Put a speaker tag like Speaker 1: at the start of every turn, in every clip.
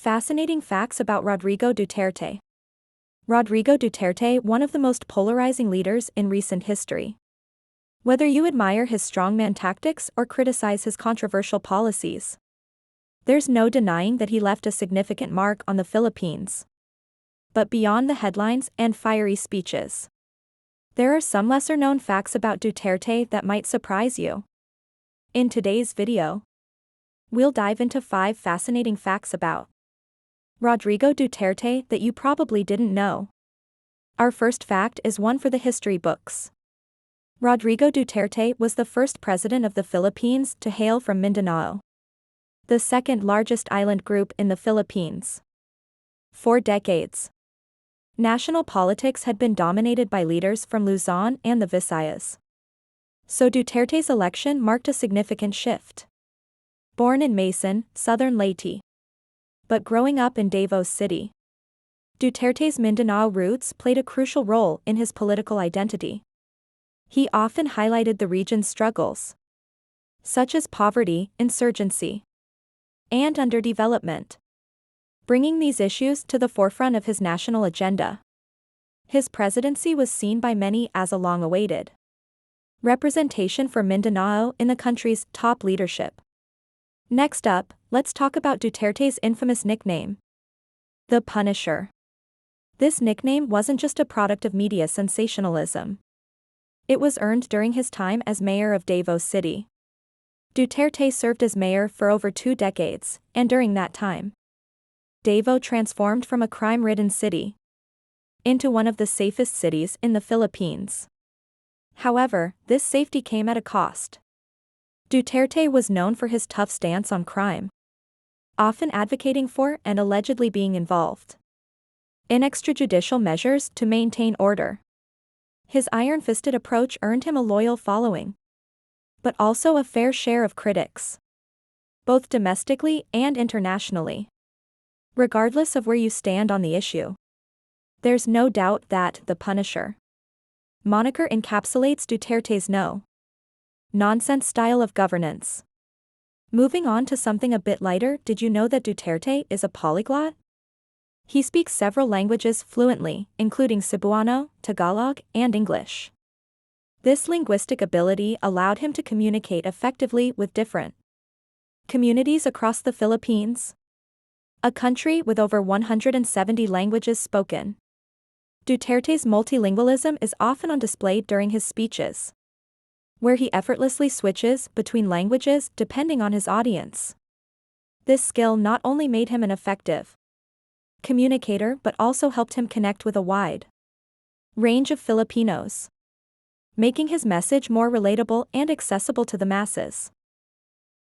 Speaker 1: Fascinating facts about Rodrigo Duterte. Rodrigo Duterte, one of the most polarizing leaders in recent history. Whether you admire his strongman tactics or criticize his controversial policies, there's no denying that he left a significant mark on the Philippines. But beyond the headlines and fiery speeches, there are some lesser-known facts about Duterte that might surprise you. In today's video, we'll dive into 5 fascinating facts about Rodrigo Duterte that you probably didn't know. Our first fact is one for the history books. Rodrigo Duterte was the first president of the Philippines to hail from Mindanao, the second largest island group in the Philippines. For decades, national politics had been dominated by leaders from Luzon and the Visayas. So Duterte's election marked a significant shift. Born in Mason, southern Leyte, but growing up in Davao City, Duterte's Mindanao roots played a crucial role in his political identity. He often highlighted the region's struggles, such as poverty, insurgency, and underdevelopment, bringing these issues to the forefront of his national agenda. His presidency was seen by many as a long-awaited representation for Mindanao in the country's top leadership. Next up, let's talk about Duterte's infamous nickname, the Punisher. This nickname wasn't just a product of media sensationalism. It was earned during his time as mayor of Davao City. Duterte served as mayor for over 2 decades, and during that time, Davao transformed from a crime-ridden city into one of the safest cities in the Philippines. However, this safety came at a cost. Duterte was known for his tough stance on crime, often advocating for and allegedly being involved in extrajudicial measures to maintain order. His iron-fisted approach earned him a loyal following, but also a fair share of critics, both domestically and internationally. Regardless of where you stand on the issue, there's no doubt that the Punisher moniker encapsulates Duterte's no-nonsense style of governance. Moving on to something a bit lighter, did you know that Duterte is a polyglot? He speaks several languages fluently, including Cebuano, Tagalog, and English. This linguistic ability allowed him to communicate effectively with different communities across the Philippines, a country with over 170 languages spoken. Duterte's multilingualism is often on display during his speeches, where he effortlessly switches between languages depending on his audience. This skill not only made him an effective communicator but also helped him connect with a wide range of Filipinos, making his message more relatable and accessible to the masses.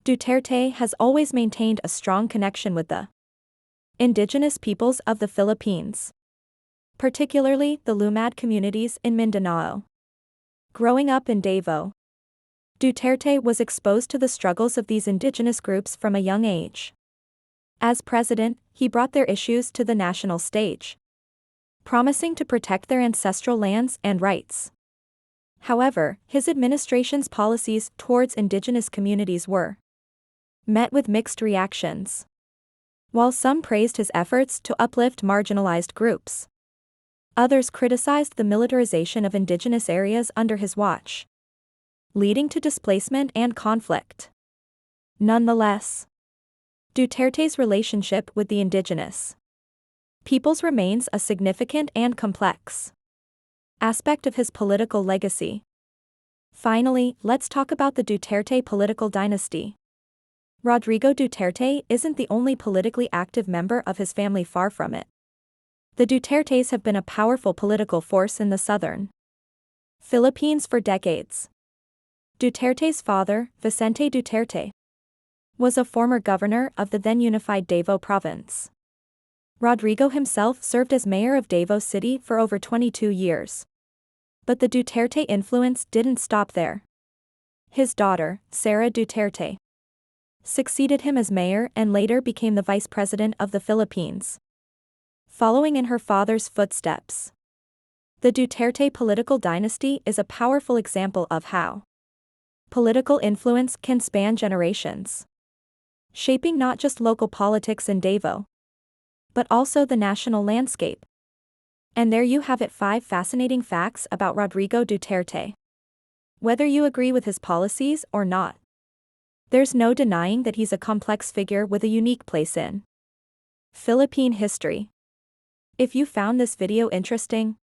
Speaker 1: Duterte has always maintained a strong connection with the indigenous peoples of the Philippines, particularly the Lumad communities in Mindanao. Growing up in Davao, Duterte was exposed to the struggles of these indigenous groups from a young age. As president, he brought their issues to the national stage, promising to protect their ancestral lands and rights. However, his administration's policies towards indigenous communities were met with mixed reactions. While some praised his efforts to uplift marginalized groups, others criticized the militarization of indigenous areas under his watch, leading to displacement and conflict. Nonetheless, Duterte's relationship with the indigenous peoples remains a significant and complex aspect of his political legacy. Finally, let's talk about the Duterte political dynasty. Rodrigo Duterte isn't the only politically active member of his family, far from it. The Dutertes have been a powerful political force in the southern Philippines for decades. Duterte's father, Vicente Duterte, was a former governor of the then-unified Davao province. Rodrigo himself served as mayor of Davao City for over 22 years. But the Duterte influence didn't stop there. His daughter, Sara Duterte, succeeded him as mayor and later became the vice president of the Philippines, following in her father's footsteps. The Duterte political dynasty is a powerful example of how political influence can span generations, shaping not just local politics in Davao, but also the national landscape. And there you have it, 5 fascinating facts about Rodrigo Duterte. Whether you agree with his policies or not, there's no denying that he's a complex figure with a unique place in Philippine history. If you found this video interesting,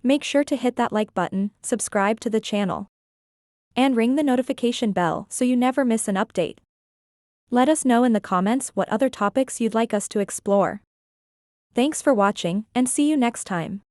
Speaker 1: make sure to hit that like button, subscribe to the channel, and ring the notification bell so you never miss an update. Let us know in the comments what other topics you'd like us to explore. Thanks for watching, and see you next time.